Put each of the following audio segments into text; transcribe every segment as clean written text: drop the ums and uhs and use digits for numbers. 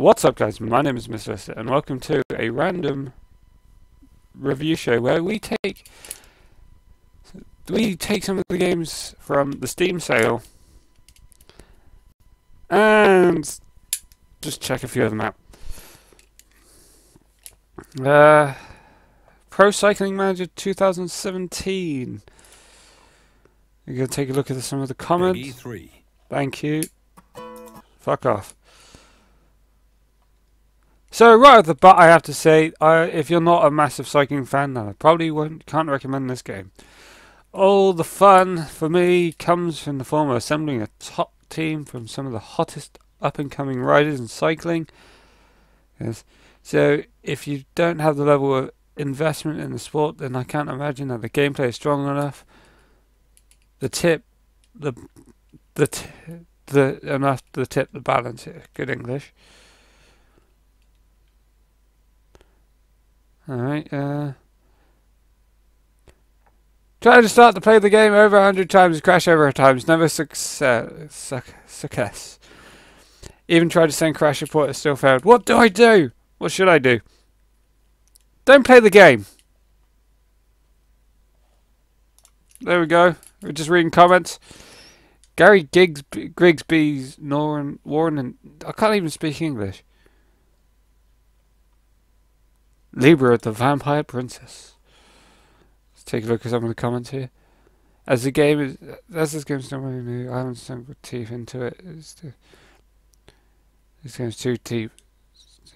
What's up, guys? My name is Mr. Lister, and welcome to a random review show where we take some of the games from the Steam sale and just check a few of them out. Pro Cycling Manager 2017. We're going to take a look at some of the comments. E3. Thank you. Fuck off. So right at the bat, I have to say, if you're not a massive cycling fan, then I probably can't recommend this game. All the fun for me comes in the form of assembling a top team from some of the hottest up-and-coming riders in cycling. Yes. So if you don't have the level of investment in the sport, then I can't imagine that the gameplay is strong enough. The balance here. Good English. Alright, try to start to play the game over 100 times, crash over times, never success. Even tried to send crash report, it still failed. What do I do? What should I do? Don't play the game. There we go. We're just reading comments. Gary Grigsby's Warren, and I can't even speak English. Libra, the Vampire Princess. Let's take a look at some of the comments here. As this game's not really new, I haven't sunk teeth into it. This game's too deep.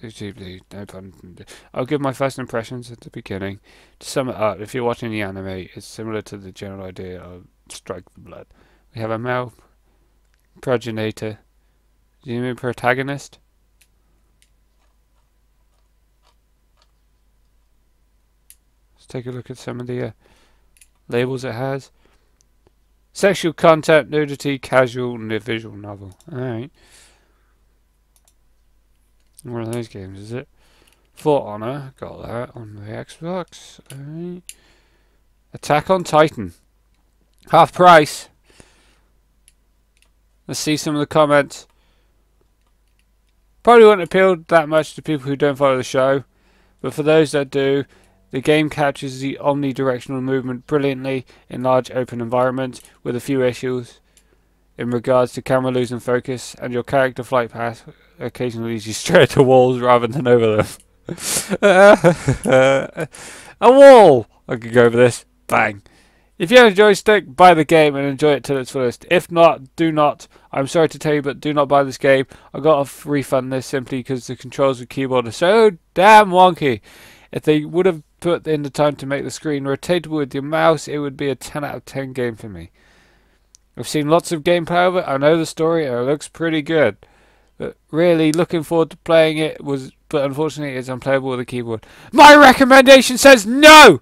Too deeply, no pun. I'll give my first impressions at the beginning. To sum it up, if you're watching the anime, it's similar to the general idea of Strike the Blood. We have a male progenitor. Do you mean protagonist? Let's take a look at some of the labels it has. Sexual content, nudity, casual, visual novel. Alright. One of those games, is it? For Honor, got that on the Xbox. Alright. Attack on Titan. Half price. Let's see some of the comments. Probably won't appeal that much to people who don't follow the show, but for those that do, the game captures the omnidirectional movement brilliantly in large open environments, with a few issues in regards to camera losing focus, and your character flight path occasionally leads you straight to walls rather than over them. A wall! I could go over this. Bang. If you have a joystick, buy the game and enjoy it till its fullest. If not, do not. I'm sorry to tell you, but do not buy this game. I got to refund this simply because the controls of the keyboard are so damn wonky. If they would have put in the time to make the screen rotatable with your mouse, it would be a 10 out of 10 game for me. I've seen lots of gameplay of it. I know the story and it looks pretty good. But really looking forward to playing it, but unfortunately it's unplayable with a keyboard. My recommendation says no!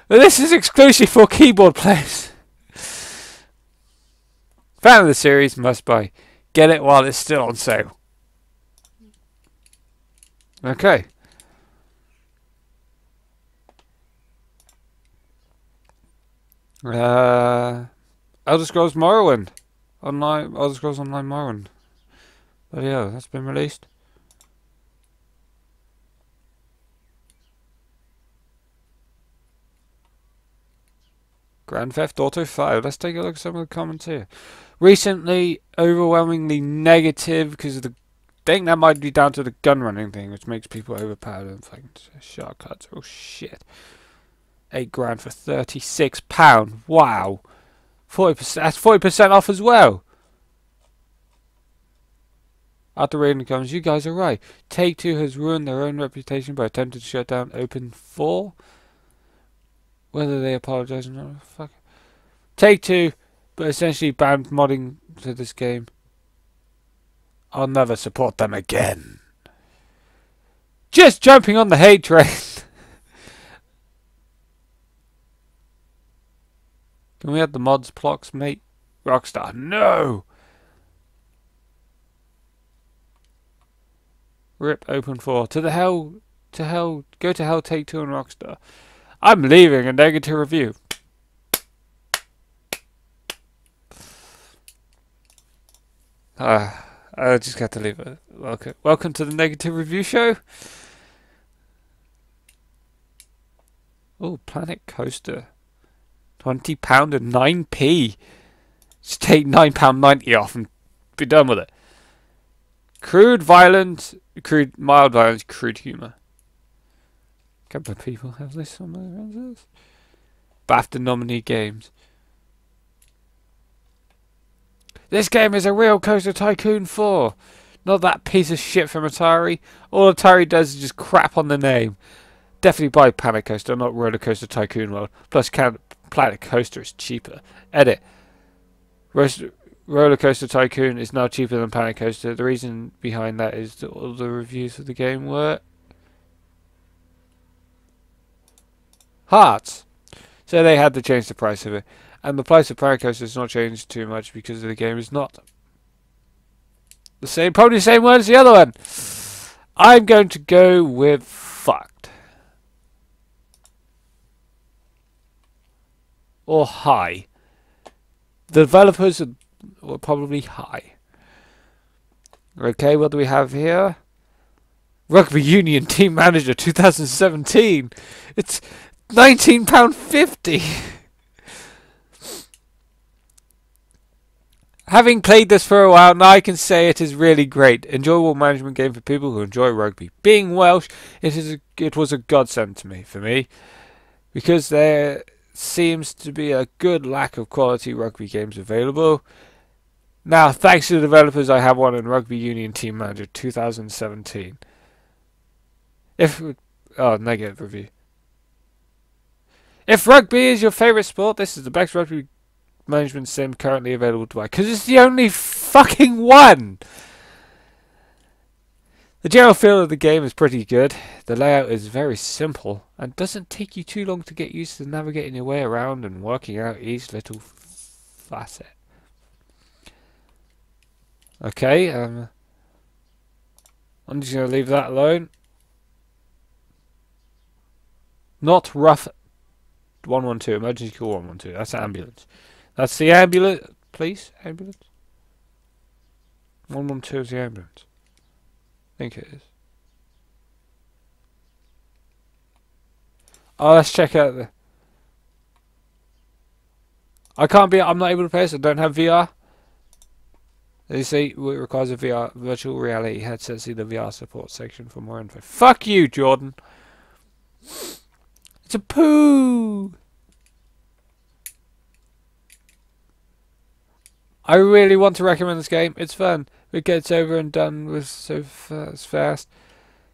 This is exclusive for keyboard players. Fan of the series, must buy. Get it while it's still on sale. Okay. Elder Scrolls Morrowind. Elder Scrolls Online Morrowind. But yeah, that's been released. Grand Theft Auto 5. Let's take a look at some of the comments here. Recently, overwhelmingly negative because of the... I think that might be down to the gun running thing, which makes people overpowered and fucking shortcuts. Oh shit. $8 grand for £36. Wow. 40%. That's 40% off as well. After reading the comments, you guys are right. Take-Two has ruined their own reputation by attempting to shut down Open 4. Whether they apologise or not, fuck. Take-Two, but essentially banned modding to this game. I'll never support them again. Just jumping on the hate train. Can we have the mods blocks, mate? Rockstar, no! Rip Open 4. To hell, go to hell, Take-Two and Rockstar. I'm leaving a negative review. I just got to leave it. Welcome to the Negative Review Show. Oh, Planet Coaster. £20 and 9p. Just take £9.90 off and be done with it. Mild violence, crude humour. A couple of people have this on my ranges. BAFTA nominee games. This game is a real Coaster Tycoon 4. Not that piece of shit from Atari. All Atari does is just crap on the name. Definitely buy Planet Coaster, not Roller Coaster Tycoon World. Plus, Planet Coaster is cheaper. Edit. Roller Coaster Tycoon is now cheaper than Planet Coaster. The reason behind that is that all the reviews of the game were hearts. So they had to change the price of it. And the price of Planet Coaster has not changed too much because the game is not the same, probably the same word as the other one. I'm going to go with fucked. Or high. The developers were probably high. Okay, what do we have here? Rugby Union Team Manager 2017. It's £19.50. Having played this for a while, now I can say it is really great. Enjoyable management game for people who enjoy rugby. Being Welsh, it was a godsend for me. Because there seems to be a good lack of quality rugby games available. Now, thanks to the developers, I have one in Rugby Union Team Manager 2017. Negative review. If rugby is your favourite sport, this is the best rugby management sim currently available to buy. Because it's the only fucking one! The general feel of the game is pretty good. The layout is very simple and doesn't take you too long to get used to navigating your way around and working out each little facet. Okay, I'm just going to leave that alone. Not rough 112, emergency call 112. That's the ambulance. That's the ambulance. Please, ambulance. 112 is the ambulance. I think it is. Oh, let's check out the... I'm not able to play this. I don't have VR. They say it requires a VR virtual reality headset. See the VR support section for more info. Fuck you, Jordan. It's a poo. I really want to recommend this game. It's fun. It gets over and done with so fast.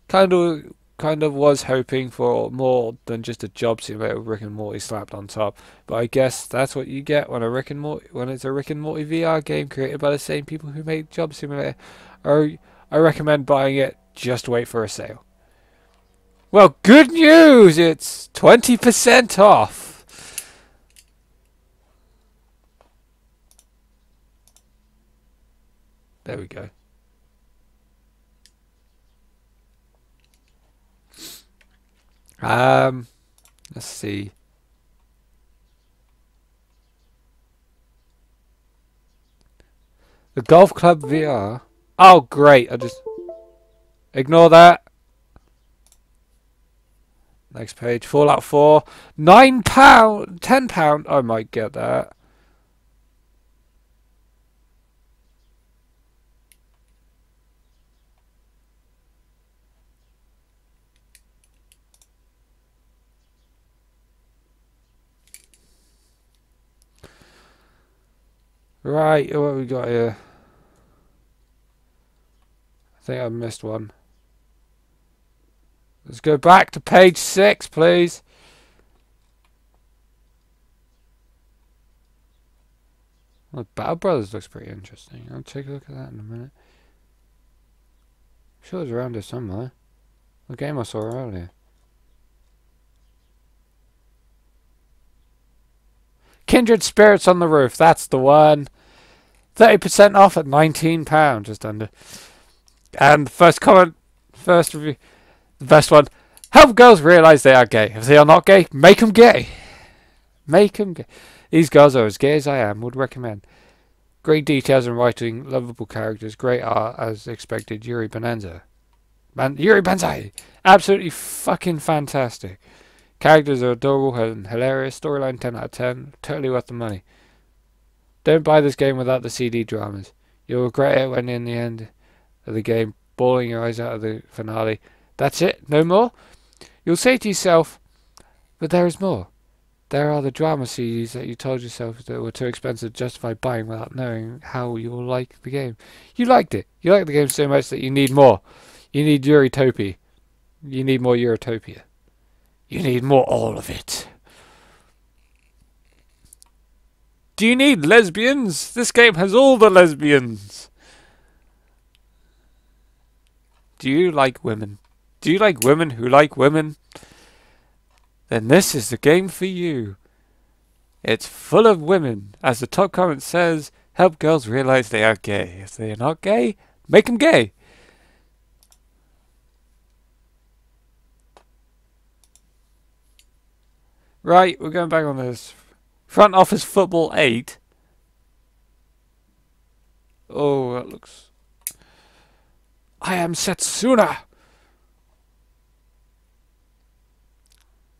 Kind of was hoping for more than just a job simulator with Rick and Morty slapped on top. But I guess that's what you get when it's a Rick and Morty VR game created by the same people who made Job Simulator. I recommend buying it. Just wait for a sale. Well, good news! It's 20% off. There we go. Let's see. The Golf Club VR. Oh, great. I just ignore that. Next page. Fallout 4. £9. £10. I might get that. Right, what have we got here? I think I missed one. Let's go back to page 6, please. Well, Battle Brothers looks pretty interesting. I'll take a look at that in a minute. I'm sure it's around here somewhere. The game I saw earlier. Kindred Spirits on the Roof. That's the one. 30% off at £19, just under. And first review, the best one. Help girls realise they are gay. If they are not gay, make them gay. Make them gay. These girls are as gay as I am. Would recommend. Great details and writing, lovable characters, great art as expected. Yuri Banzai. Yuri Banzai! Absolutely fucking fantastic. Characters are adorable and hilarious. Storyline 10 out of 10. Totally worth the money. Don't buy this game without the CD dramas. You'll regret it when in the end of the game, bawling your eyes out of the finale. That's it? No more? You'll say to yourself, but there is more. There are the drama CDs that you told yourself that were too expensive to justify buying without knowing how you will like the game. You liked it. You liked the game so much that you need more. You need Eurotopia. You need more Eurotopia. You need more all of it. Do you need lesbians? This game has all the lesbians. Do you like women? Do you like women who like women? Then this is the game for you. It's full of women. As the top comment says, help girls realize they are gay. If they are not gay, make them gay. Right, we're going back on this. Front Office Football 8. Oh, that looks... I am Setsuna!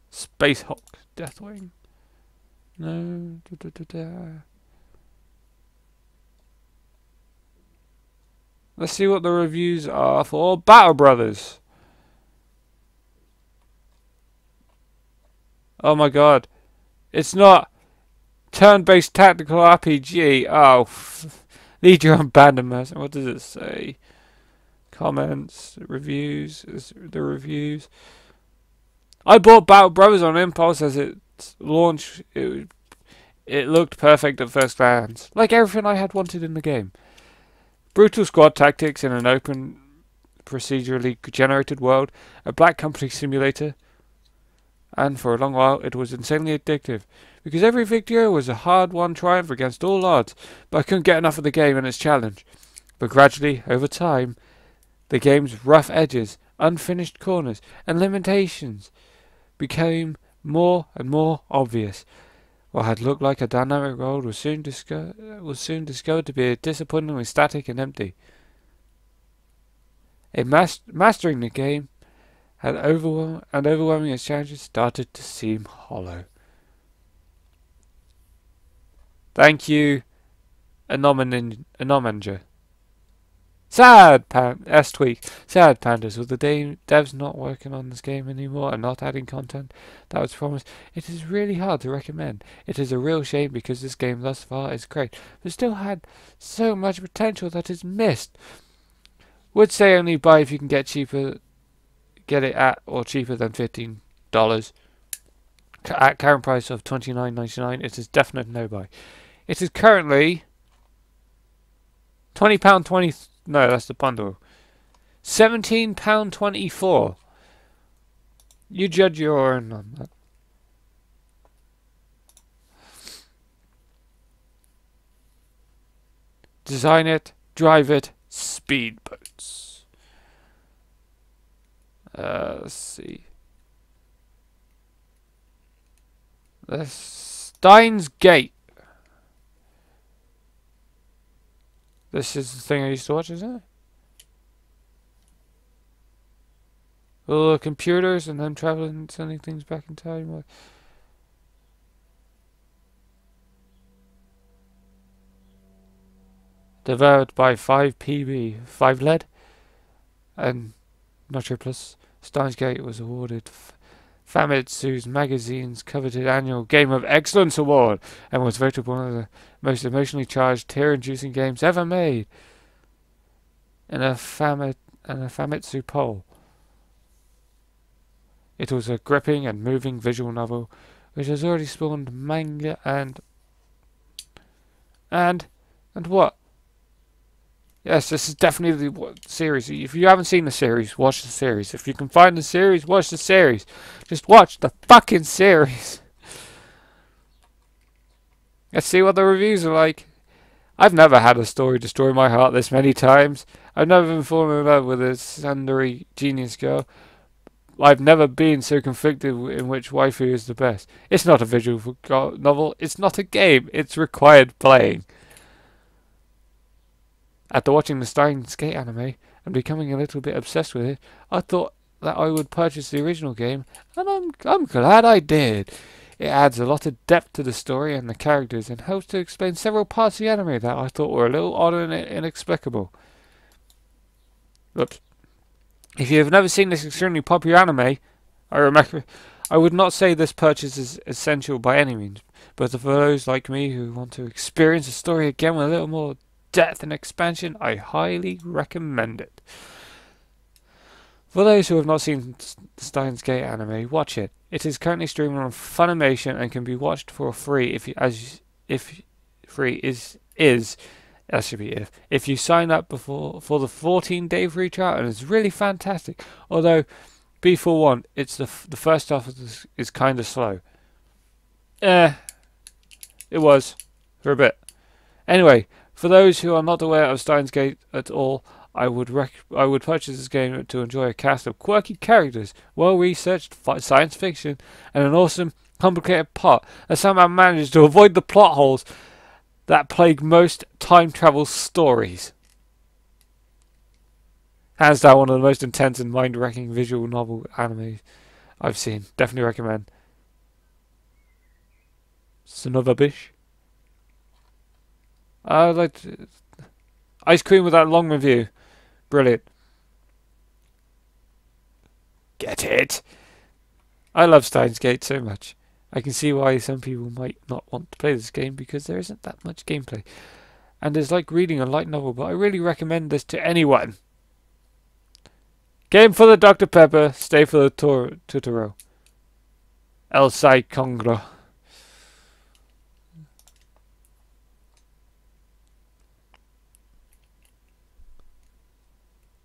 Space Hulk. Deathwing. No. Let's see what the reviews are for Battle Brothers. Oh my god. It's not turn-based tactical RPG. Oh. Lead your own band of mercenaries. What does it say? Comments. Reviews. The reviews. I bought Battle Brothers on impulse as its launch. It looked perfect at first glance. Like everything I had wanted in the game. Brutal squad tactics in an open, procedurally generated world. A black company simulator. And for a long while it was insanely addictive, because every victory was a hard-won triumph against all odds, but I couldn't get enough of the game and its challenge. But gradually, over time, the game's rough edges, unfinished corners, and limitations became more and more obvious. What had looked like a dynamic world was soon discovered to be disappointingly static and empty. Mastering the game and overwhelming its challenges started to seem hollow. Thank you, Anomanja. Sad S-tweak. Sad pandas. With the devs not working on this game anymore and not adding content that was promised, it is really hard to recommend. It is a real shame because this game thus far is great, but still had so much potential that is missed. Would say only buy if you can get it at or cheaper than $15. At current price of $29.99, it is definite no buy. It is currently £20.20. No, that's the bundle. £17.24. You judge your own on that. Design it, drive it, speedboats. Let's see. The Steins Gate. This is the thing I used to watch, isn't it? Computers and them traveling, sending things back in time. Developed by 5PB, 5 LED, and Notcher Plus. Steins Gate was awarded Famitsu's magazine's coveted annual Game of Excellence Award and was voted one of the most emotionally charged, tear-inducing games ever made in a Famitsu poll. It was a gripping and moving visual novel which has already spawned manga and what? Yes, this is definitely the series. If you haven't seen the series, watch the series. If you can find the series, watch the series. Just watch the fucking series. Let's see what the reviews are like. I've never had a story destroy my heart this many times. I've never been fallen in love with a Sundari genius girl. I've never been so conflicted in which waifu is the best. It's not a visual novel. It's not a game. It's required playing. After watching the Steins Gate anime and becoming a little bit obsessed with it, I thought that I would purchase the original game, and I'm glad I did. It adds a lot of depth to the story and the characters, and helps to explain several parts of the anime that I thought were a little odd and inexplicable. Oops. If you have never seen this extremely popular anime, I would not say this purchase is essential by any means, but for those like me who want to experience the story again with a little more depth and expansion, I highly recommend it. For those who have not seen Steins Gate anime, watch it. It is currently streaming on Funimation and can be watched for free if you sign up before for the 14-day free trial, and it's really fantastic. Although, be forewarned, it's the first half of this is kind of slow. It was for a bit. Anyway, for those who are not aware of Steins Gate at all, I would purchase this game to enjoy a cast of quirky characters, well-researched science fiction, and an awesome, complicated plot that somehow manages to avoid the plot holes that plague most time travel stories. Hands down, one of the most intense and mind-wrecking visual novel anime I've seen. Definitely recommend. Son of a bitch. I like Ice Cream with that long review. Brilliant. Get it? I love Steins Gate so much. I can see why some people might not want to play this game because there isn't that much gameplay. And it's like reading a light novel, but I really recommend this to anyone. Game for the Dr. Pepper, stay for the Totoro. El Sai Congro.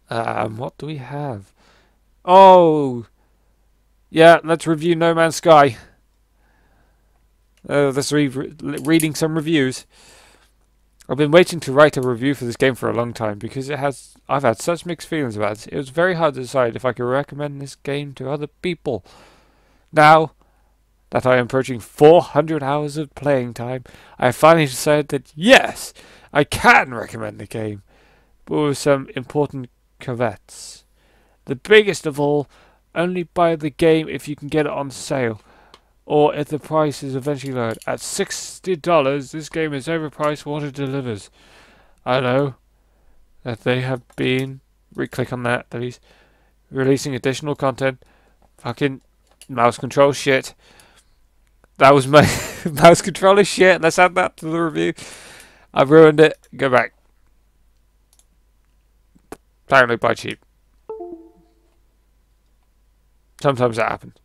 What do we have? Oh! Yeah, let's review No Man's Sky. Let's reading some reviews. I've been waiting to write a review for this game for a long time because I've had such mixed feelings about it. It was very hard to decide if I could recommend this game to other people. Now that I am approaching 400 hours of playing time, I have finally decided that yes, I can recommend the game, but with some important caveats. The biggest of all, only buy the game if you can get it on sale, or if the price is eventually lowered. At $60, this game is overpriced for what it delivers. I know that they have been, click on that please, releasing additional content. Fucking mouse control shit. That was my mouse controller shit. Let's add that to the review. I've ruined it. Go back. Apparently buy cheap. Sometimes that happens.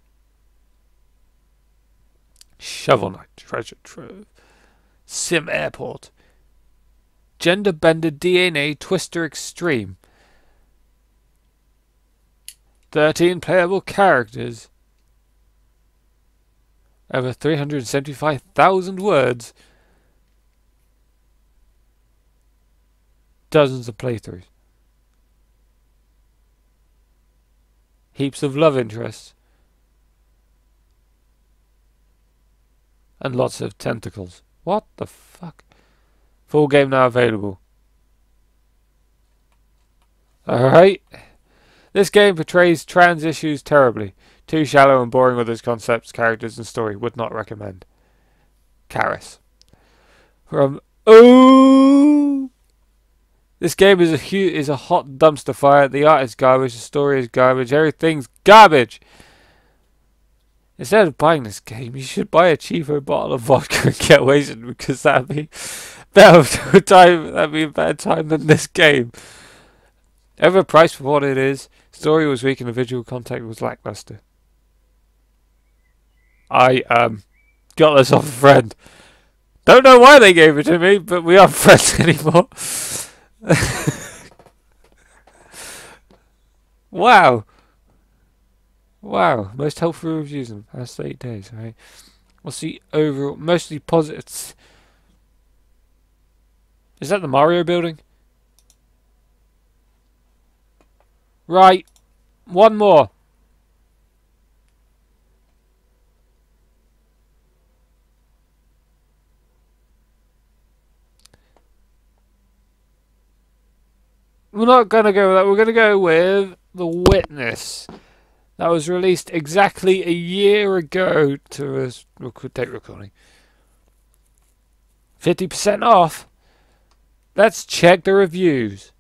Shovel Knight, Treasure Trove, Sim Airport, Gender Bender DNA Twister Extreme, 13 playable characters, over 375,000 words, dozens of playthroughs, heaps of love interests, and lots of tentacles. What the fuck? Full game now available. Alright. This game portrays trans issues terribly. Too shallow and boring with its concepts, characters, and story. Would not recommend. Karis. From Oh! This game is a hot dumpster fire. The art is garbage, the story is garbage, everything's garbage! Instead of buying this game, you should buy a cheaper bottle of vodka and get wasted, because that'd be better time. That'd be a better time than this game. Overpriced for what it is. Story was weak and the visual content was lackluster. I got this off a friend. Don't know why they gave it to me, but we aren't friends anymore. Wow. Wow, most helpful reviews in the past 8 days, right? What's the overall, mostly positive? Is that the Mario building? Right, one more. we're not going to go with that. We're going to go with The Witness. That was released exactly a year ago to us. Date recording. 50% off. Let's check the reviews.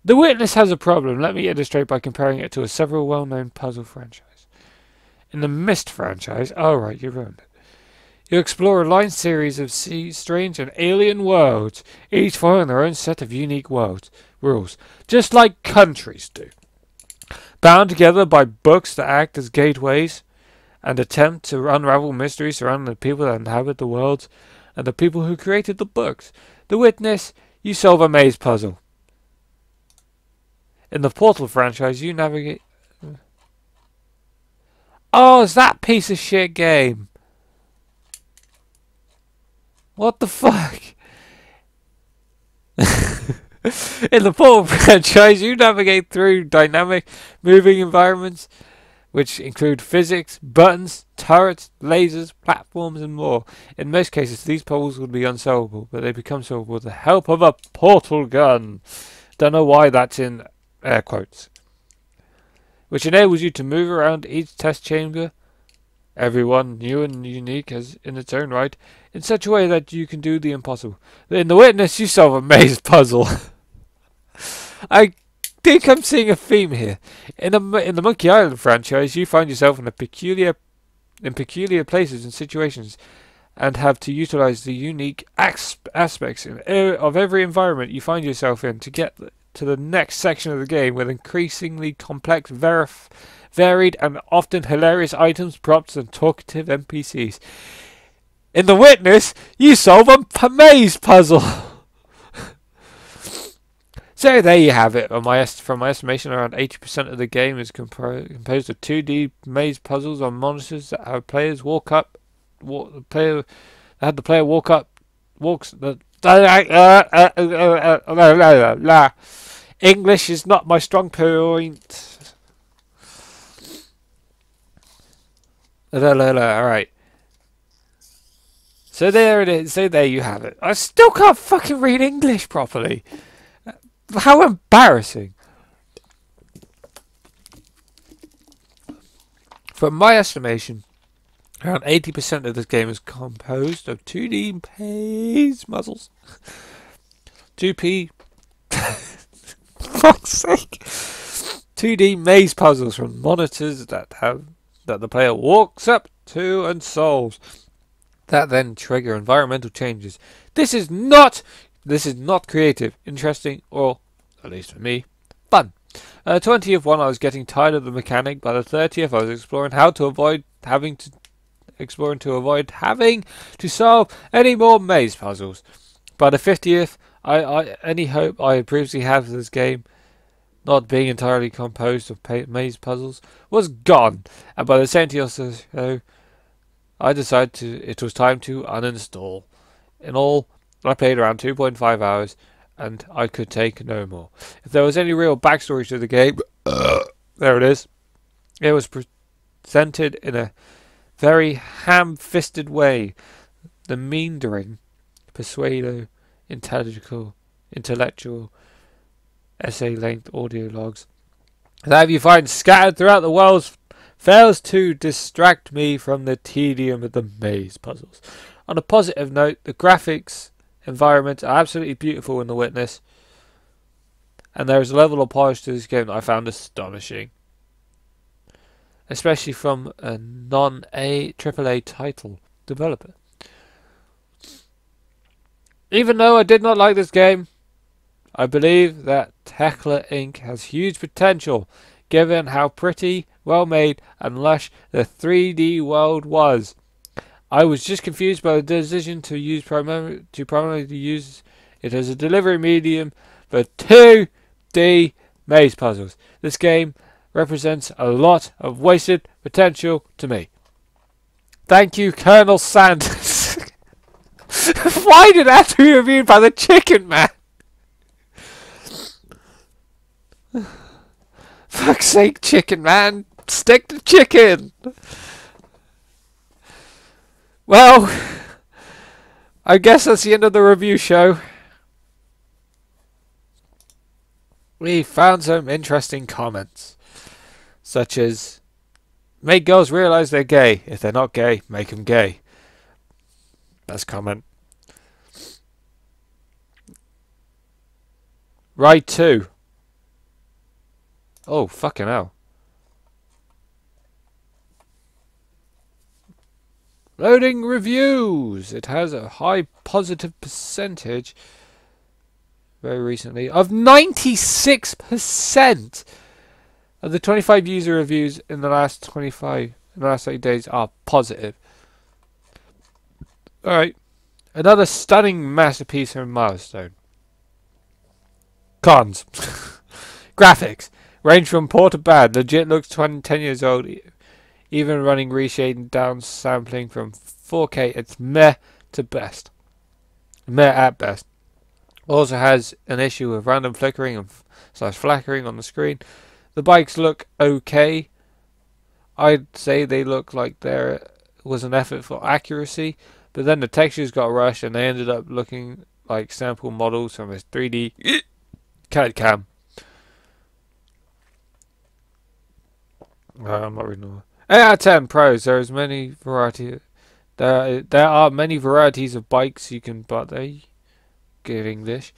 The Witness has a problem. Let me illustrate by comparing it to a several well-known puzzle franchise. In the Myst franchise, right, you ruined it. You explore a line series of strange and alien worlds, each following their own set of unique rules, just like countries do. Bound together by books that act as gateways and attempt to unravel mysteries surrounding the people that inhabit the worlds and the people who created the books. The Witness, you solve a maze puzzle. In the Portal franchise, you navigate... Oh, it's that piece of shit game. What the fuck? In the Portal franchise, you navigate through dynamic, moving environments, which include physics, buttons, turrets, lasers, platforms, and more. In most cases, these puzzles would be unsolvable, but they become solvable with the help of a portal gun. Don't know why that's in air quotes. Which enables you to move around each test chamber, every one new and unique as in its own right, in such a way that you can do the impossible. In The Witness, you solve a maze puzzle. I think I'm seeing a theme here. In the Monkey Island franchise, you find yourself in peculiar places and situations, and have to utilize the unique aspects of every environment you find yourself in to get to the next section of the game with increasingly complex, varied, and often hilarious items, props, and talkative NPCs. In The Witness, you solve a maze puzzle. So there you have it. From my estimation, around 80% of the game is composed of 2D maze puzzles on monitors that have players the player walks. English is not my strong point. Alright. So there it is. So there you have it. I still can't fucking read English properly. How embarrassing. From my estimation, around 80% of this game is composed of 2D maze puzzles. 2D... fuck's sake. 2D maze puzzles from monitors that the player walks up to and solves. That then trigger environmental changes. This is not creative, interesting, or, at least for me, fun. 20th one, I was getting tired of the mechanic. By the 30th, I was exploring to avoid having to solve any more maze puzzles. By the 50th, any hope I had previously had for this game, not being entirely composed of maze puzzles, was gone. And by the 70th or so, I decided it was time to uninstall. In all, I played around 2.5 hours, and I could take no more. If there was any real backstory to the game, there it is. It was presented in a very ham-fisted way. The meandering, persuado, intellectual, essay-length audio logs that you find scattered throughout the world fails to distract me from the tedium of the maze puzzles. On a positive note, the graphics environments are absolutely beautiful in The Witness, and there is a level of polish to this game that I found astonishing, especially from a non-AAA title developer. Even though I did not like this game, I believe that Heckler Inc. has huge potential, given how pretty, well made, and lush the 3D world was. I was just confused by the decision to primarily use it as a delivery medium for 2D maze puzzles. This game represents a lot of wasted potential to me. Thank you, Colonel Sanders. Why did that have to be reviewed by the Chicken Man? Fuck's sake, Chicken Man. Stick to chicken. Well, I guess that's the end of the review show. we found some interesting comments, such as, make girls realise they're gay. If they're not gay, make them gay. That's comment. Ride 2. Oh, fucking hell. Loading reviews. It has a high positive percentage very recently of 96% of the 25 user reviews in the last 30 days are positive. Alright. Another stunning masterpiece and milestone. Cons. Graphics. Range from poor to bad. Legit looks 10 years old. Even running reshading down sampling from 4K. It's meh to best. Meh at best. Also has an issue of random flickering and slash flickering on the screen. The bikes look okay. I'd say they look like there was an effort for accuracy. But then the textures got rushed and they ended up looking like sample models from a 3D CAD cam. I'm not reading all. 8 out of 10 pros. There are many varieties of bikes you can buy. Good English.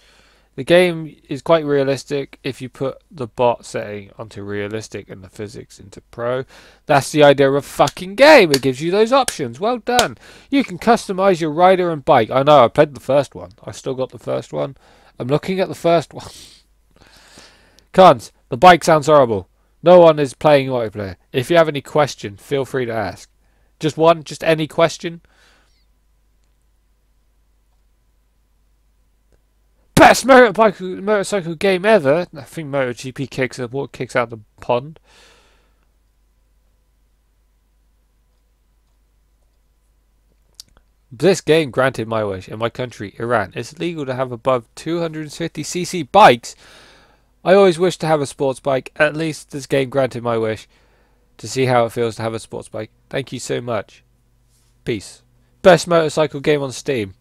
The game is quite realistic if you put the bot setting onto realistic and the physics into pro. That's the idea of a fucking game. It gives you those options. Well done. You can customize your rider and bike. I know, I played the first one. I still got the first one. I'm looking at the first one. Cons. The bike sounds horrible. No one is playing multiplayer. If you have any question, feel free to ask. Just one? Just any question? Best motorcycle game ever. I think MotoGP kicks out the pond. This game granted my wish. In my country, Iran, it's legal to have above 250cc bikes. I always wished to have a sports bike. At least this game granted my wish to see how it feels to have a sports bike. Thank you so much. Peace. Best motorcycle game on Steam.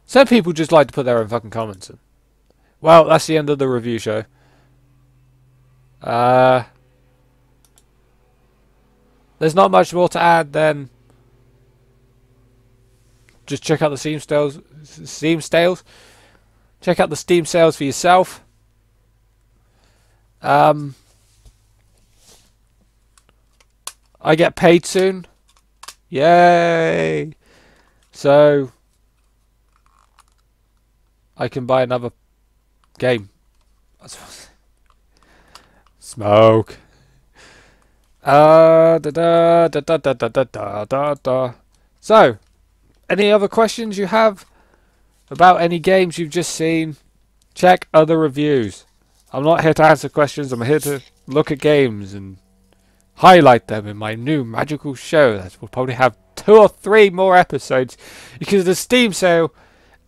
Some people just like to put their own fucking comments in. Well, that's the end of the review show. There's not much more to add than just check out the Steam sales. Check out the Steam sales for yourself. I get paid soon. Yay! So I can buy another game. Smoke. So, any other questions you have about any games you've just seen? Check other reviews. I'm not here to answer questions. I'm here to look at games and highlight them in my new magical show that will probably have 2 or 3 more episodes because the Steam sale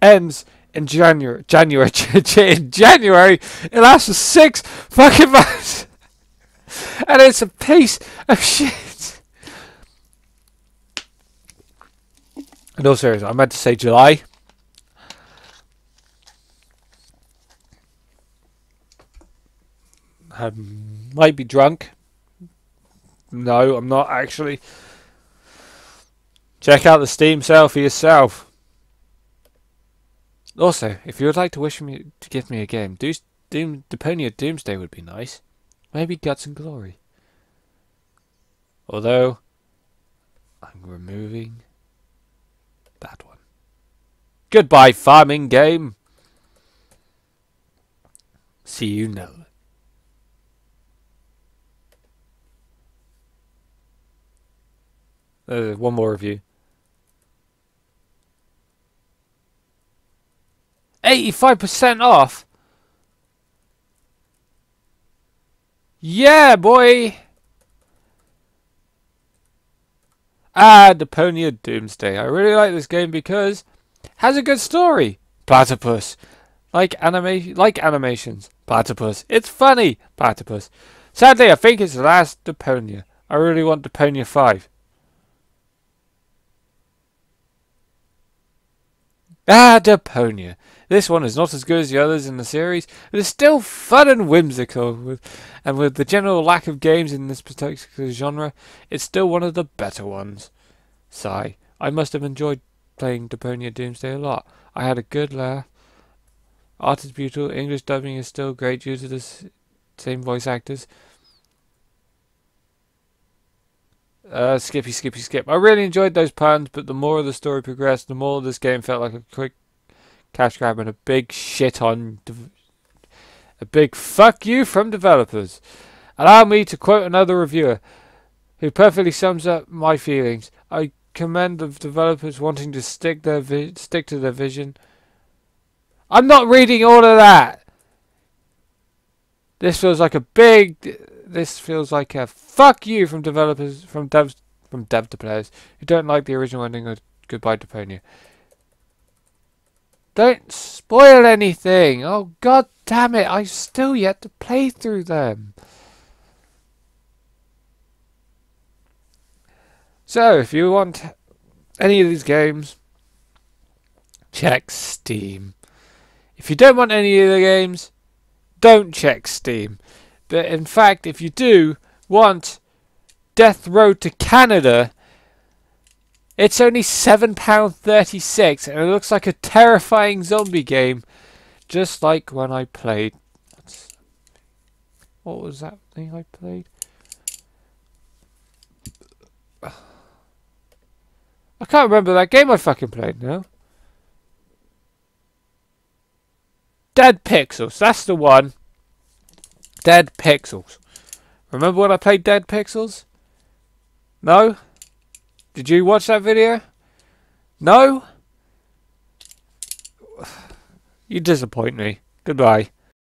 ends in January. In January, it lasts for 6 fucking months, and it's a piece of shit. And also, I meant to say July. I might be drunk. No, I'm not actually. Check out the Steam sale for yourself. Also, if you would like to wish me to give me a game, Deponia Doomsday would be nice. Maybe Guts and Glory. Although, I'm removing that one. Goodbye, farming game. See you now. One more review. 85% off. Yeah, boy. Deponia Doomsday. I really like this game because it has a good story. Platypus. Like animations. Platypus. It's funny. Platypus. Sadly, I think it's the last Deponia. I really want Deponia 5. Deponia. This one is not as good as the others in the series, but it's still fun and whimsical. With the general lack of games in this particular genre, it's still one of the better ones. Sigh. I must have enjoyed playing Deponia Doomsday a lot. I had a good laugh. Art is beautiful. English dubbing is still great due to the same voice actors. Skip. I really enjoyed those puns, but the more the story progressed, the more this game felt like a quick cash grab and a big shit on... a big fuck you from developers. Allow me to quote another reviewer who perfectly sums up my feelings. I commend the developers wanting to stick to their vision. I'm not reading all of that. This feels like a fuck you from developers, from dev to players who don't like the original ending of Goodbye Deponia. Don't spoil anything. Oh god damn it! I've still yet to play through them. So if you want any of these games, check Steam. If you don't want any of the games, don't check Steam. But in fact, if you do want Death Road to Canada, it's only £7.36 and it looks like a terrifying zombie game, just like when I played. What was that thing I played? I can't remember that game I fucking played now. Dead Pixels, that's the one. Dead Pixels. Remember when I played Dead Pixels? No? Did you watch that video? No? You disappoint me. Goodbye.